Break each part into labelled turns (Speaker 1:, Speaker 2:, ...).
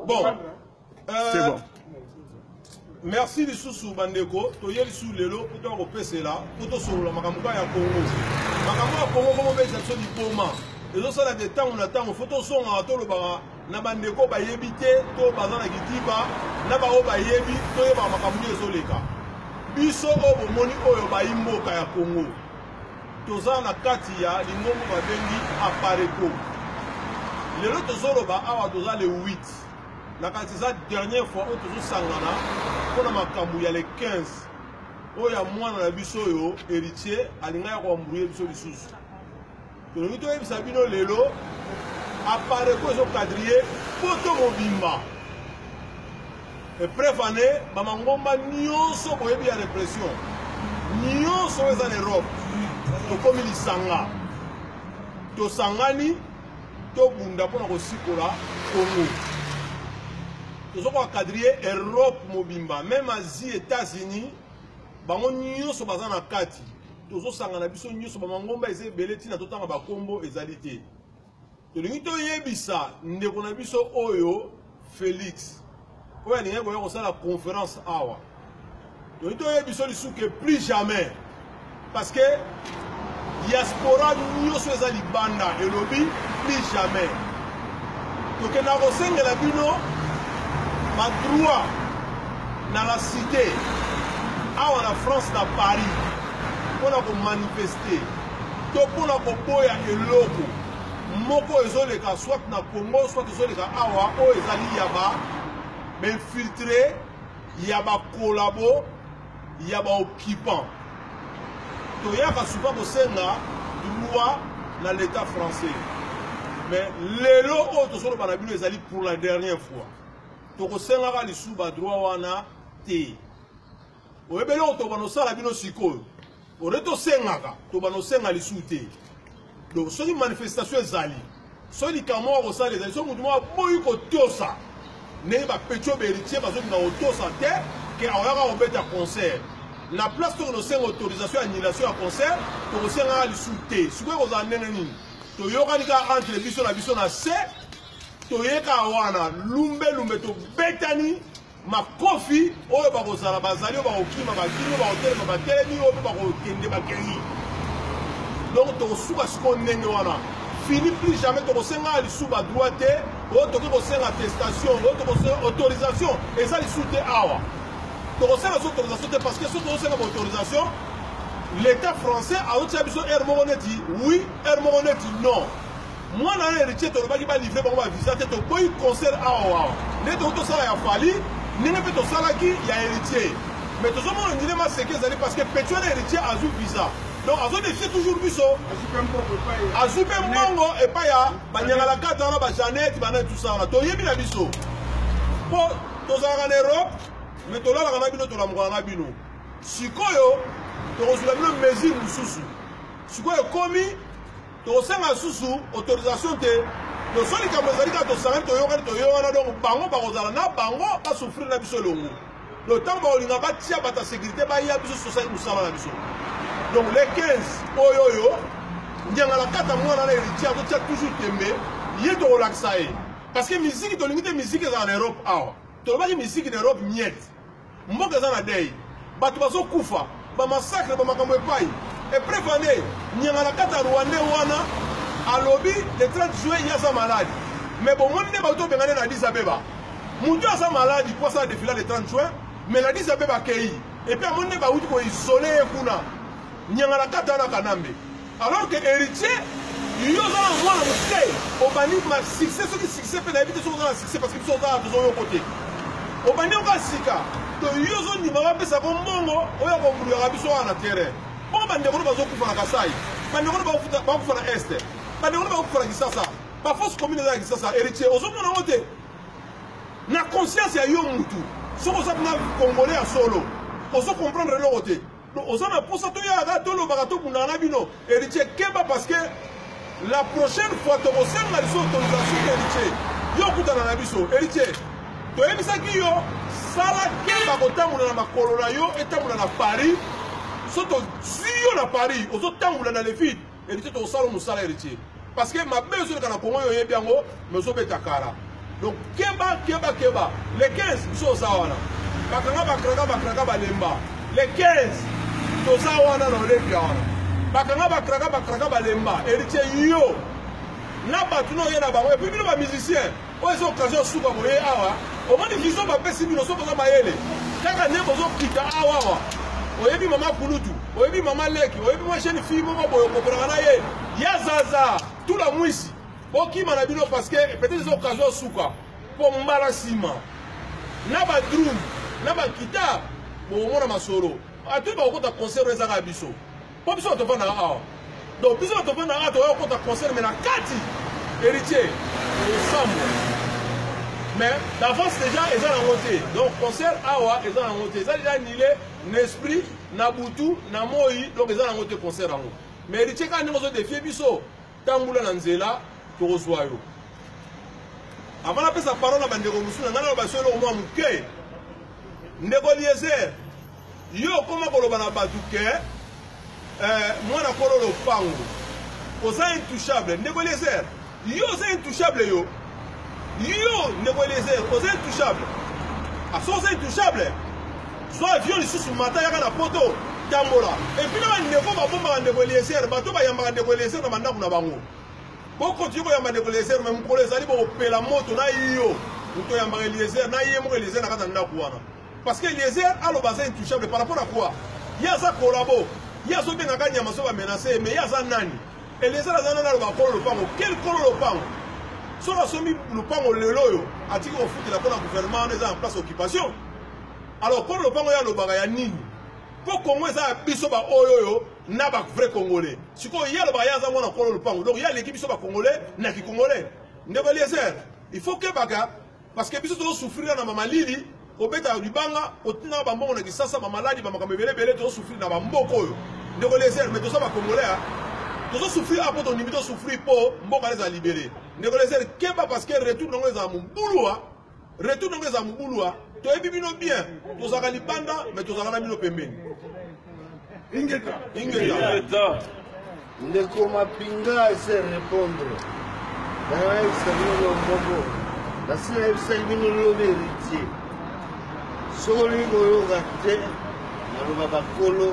Speaker 1: Bon.
Speaker 2: C'est bon.
Speaker 1: Merci les sous bandeko. Toye les sous lelo. Pour toi repasser là. Pour toi sur la makamuka ya Congo. Makamuka Congo comme on veut ça du poma. Et donc ça là des temps on attend. On photo son à tout le bara. Na bandeko ba yebite. To bazana kitiba. Na ba o ba yebi. To ye ba makamuka ezoleka. Biso o moni oyo ba imboka ya Congo. Toza na kati ya lingombo ba bengi apareko. Lelo tozoloba awa toza le 8. La quantité dernière fois où tous sangana pour na makambu ya le 15 oya mwana na biso yo héritier alinga ko mbrouiller biso lisusu to ngi to ebisa bino lelo apare ko zo quadriller poto mobimba et prévané ba mangomba nyonso boyebi ya répression nyonso eza en Europe to komi lisanga to sangani to bunda pona ko sikola Congo. Nous avons quadrillé Europe mobimba, même Asie, États-Unis, bango nyonso baza na kati. Tozo sangana biso nyonso bamangomba eze beleti na totanga ba kombo ezalité. Tolingi to yebisa ndeko na biso oyo Félix. Oya ninga ko yako la conférence awa. Tolingi to yebiso lisuke plus jamais parce que diaspora nyonso eza libanda elobi plus jamais. Tokena ko sengela bino ma droit dans la cité, à la France, dans Paris, pour nous manifester, pour nous boya eloko, moko ezoleka soit na Congo, soit ezoleka awa, o ezali yaba, infiltré, yaba collabo, yaba occupant. To yaka souvent ko senga droit dans l'État français. Mais lelo o to solo banabino ezali pour la dernière fois. Toko senga li suba droit wana te. Oyebele o to bano sala bino sikoyo. Oreto senga to bano senga li sute. Donc so manifestation ezali. So li kamo o sala ezali so mutu mo boyi ko tosa. Ne ba pecho beritier bazo na otosa te ke awaka obeta concert. La place to no senga autorisation annulation à concert to senga li sute. Sikoyo ko za nene nini. To yoka nika entre biso na se toyeka wana lumbe to betani makofi oyo bakozala bazali oyo bakokima bakini oyo bakotelema batelemi oyo bakokende bakei donc tokosuka siko ndenge wana fini plus jamais tokosenga lisu badroit te oyo tokoki kosenga attestation oyo tokosenga autorisation eza lisu te awa tokosenga so autorisation te parce que so tokosenga autorisation l'état français aotia biso air moko neti oui air moko neti non. Moi, je suis héritier, je vais livrer mon visa, je vais concert à Oua. Les autres salles à Fali, nous ne pouvons pas il y a héritier. Mais tout le monde dit que parce que pétrole héritier a eu visa. Donc, à ce défi, toujours biso. À Super Mongo et pas ya, Banyala Katana, Bajanet, Banet, tout ça. Tu y es bien biso. Pour tous en Europe, mais tu l'as la Bino, tu l'as la Bino. Sikoyo, tu as le mesure sous. Sikoyo commis. Tosenga susu autorisation te to soli kamazali ka to sanga to yoga donc bango bakozala na bango ba souffrir na biso longo le temps ba olinga ba tia bata sécurité ba ya biso société musala na biso donc les 15 oyoyo ndianga la kata mwana na héritier to tia toujours tembe yé to relaxer parce que musique to limite musique en Europe awa to ba musique en Europe niet mboka za na dei bato bazo kufa ba massacre ba makambo epai. Et prévenez, il y a la carte rwandais à lobby le 30 juin, il y a sa maladie. Mais bon, on n'est pas tout bien à Addis Abeba. Mon Dieu a sa maladie, pour ça défiler le 30 juin, mais l'Addis Abeba Kei. Et puis on n'est pas où il isolé et kuna. Il y a la carte à Kanambe. Alors que héritier, il y a un mois de au bani ma succès, ce qui succès peut éviter son succès parce qu'ils sont dans son côté. Au bani on va sika. Donc il y a un niveau à ça comme mongo, on a compris à Rabiso en terrain. Bon, ben, on va faire la Kassai, ben, on va faire la Est, ben, on va faire la Gisasa, pas force commune de la Gisasa, héritier, aux hommes on a voté. La conscience est à Yomutu, ce qu'on a congolais à solo, aux hommes comprendre le côté. Donc, aux hommes pour ça, il y a un gâteau, le barato pour l'anabino, héritier, Keba, parce que la prochaine fois, tu vas faire la autorisation d'héritier, Yokuta dans la biso, héritier, tu as mis ça qui yo, Sala Keba, Kotamu dans la Colona, yo, et Tamu dans Paris. Soto zio na Paris, ozo tamula na lefit, héritier to sala musala héritier. Parce que ma belle sur le Congo yo yebiango, mais zo betakara. Donc, keba. Les 15, so sawana. Bakraka balemba. Les 15, so sawana na olepiana. Bakraka balemba. Héritier yo. Na batuno yena bango. Et puis, bino ba musicien. Oye, c'est occasion souka boye awa. Au moins, ils ont pas pesi bino so koza mayele. Kaka ne bozo kita awa. Oyebi mama kulutu. Oyebi mama leki. Oyebi moi jeune fille mama boyo kopona na ye. Ya zaza. Tout la mwisi. Boki manabino parce que peut-être ils ont occasion souka. Pour mbala sima. Naba drum. Naba kita. Bon mona masoro. A tout ba okota concert ezaka biso. Po biso to fana a. Donc biso to fana a to okota concert mais na kati. Héritier. Ensemble. Mais d'avance déjà ils ont monté. Donc concert awa ils ont monté. Ça déjà nilé n'esprit na butu na moi donc ils ont monté concert en. Mais héritier quand nous ont défié biso. Tambula na nzela to rozwayo. Avant la sa parole à Bandeko Moussou, na ba solo mo muke. Ndeko Eliezer. Yo koma koloba na batuke moi na kololo pango. Oza intouchable. Ndeko Eliezer. Yo oza intouchable yo. Yo Ndeko Eliezer, oza intouchable. A so oza intouchable. So avion li sous matin ya na poto tambola. Et puis na ndeko ba bomba Ndeko Eliezer, bato ba yamba Ndeko Eliezer na mandaku na bango. Pourquoi tu vas me décoller même pour les alliés pour la moto na yo to yamba Eliezer na yemo Eliezer na kata ndakuana parce que Eliezer a le bazin intouchable par rapport à quoi il y a ça collabo il y a ça bien gagner maso va menacer mais il y a ça nani Eliezer a zana ba kolo le pango quel kolo le pango so la somi le pango le loyo atiki au foot la pour le gouvernement les en place occupation alors kolo le pango ya le bagaya nini pour Congo ça biso ba oyoyo na ba vrai congolais siko ya le bagaya za mona kolo le pango donc il y a l'équipe biso ba congolais na ki congolais Ndeko Eliezer il faut que baka parce que biso to souffrir na mama lili obeta libanga otina ba mbongo na kisasa ba maladi ba makamebele bele to souffrir na ba mboko oyo Ndeko Eliezer mais to ça ba congolais to souffrir après ton niveau souffrir pour mboka les a libérer Ndeko Eliezer keba parce que retour dans les amubulwa retour dans les amubulwa to ebibino bien to zaka libanda mais to zaka na bino pembeni ingeta
Speaker 2: Ndeko Mapinga essaie de répondre. Il s'agit de Mobo. La seule s'agit de l'héritier. Soli Goyo Gate, Naluba Kolo,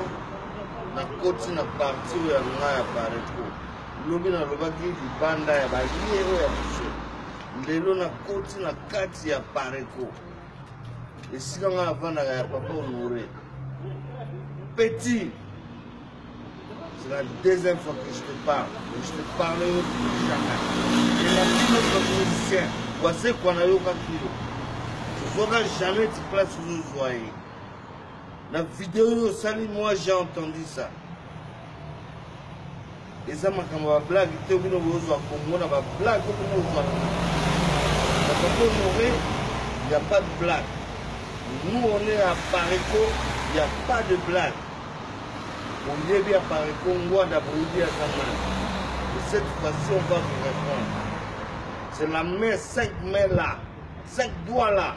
Speaker 2: na koti na parti ya ngaya pareko. Lobi na lobaki libanda ya bagiero ya biso. Ndelo na koti na kati ya pareko. Esika nga avanda ya papa Honoré. Petit. C'est la deuxième fois que je te parle. Je te parle jamais. Et la vie de notre musicien, voici qu'on a eu tu ne sauras jamais te placer sous le soyer. La vidéo, salut, moi j'ai entendu ça. Et ça m'a quand même blague, il était venu au Congo, on a pas blague au Congo. Il n'y a pas de blague. Nous on est à Pareko, il n'y a pas de blague. On est bien par le Congo d'Abrudi à Kaman. Et cette fois-ci, on va vous répondre. C'est la main, 5 mains là, 5 doigts là.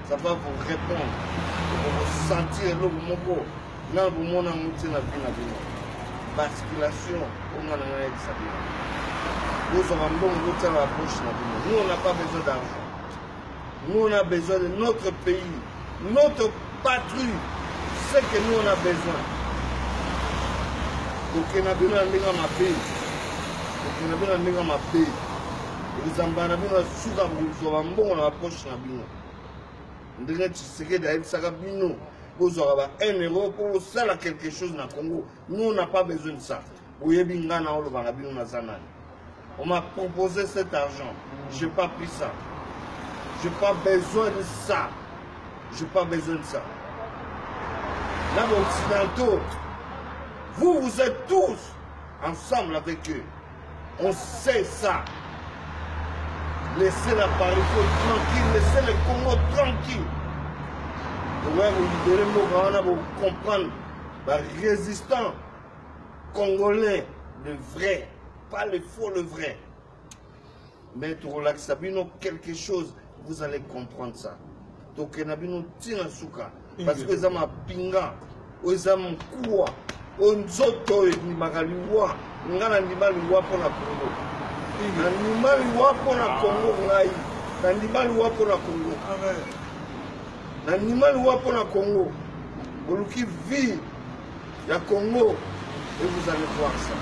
Speaker 2: Ça va vous répondre. Vous vous sentir le moko. Non, vous m'en avez mouté la vie. Basculation, on en a dit ça. Nous avons bon goûter la bouche. Nous, on n'a pas besoin d'argent. Nous, on a besoin de notre pays, notre patrie. C'est que nous, on a besoin. Donc, on a besoin de ma paix. Donc, on a besoin de ma paix. Les ambana bino suka buzo mbongo na poche na bino. Ndenge tseke da ebisaka bino bozwa ba 1 euro pour sala quelque chose na Congo. Nous on n'a pas besoin de ça. Boyebi ngana olo bana bino na zanani. On m'a proposé cet argent. J'ai pas pris ça. J'ai pas besoin de ça. J'ai pas besoin de ça. Là les occidentaux, vous êtes tous ensemble avec eux. On sait ça. Laissez la Pareko tranquille, laissez le Congo tranquille. Ouais, vous libérez Mogana pour comprendre. Les résistants congolais, le vrai, pas le faux, le vrai. Mais tu relaxes, quelque chose, vous allez comprendre ça. Donc, il y a un souka. Parce que ça m'a pinga, ça m'a koua, on zoto, ni magaliwa, ngana ni maliwa pour la Congo. Na nimali wapo na Congo ngai nandima loi pour la Congo. Nandima loi pour la Congo. Boluki vie ya Congo et vous allez voir ça.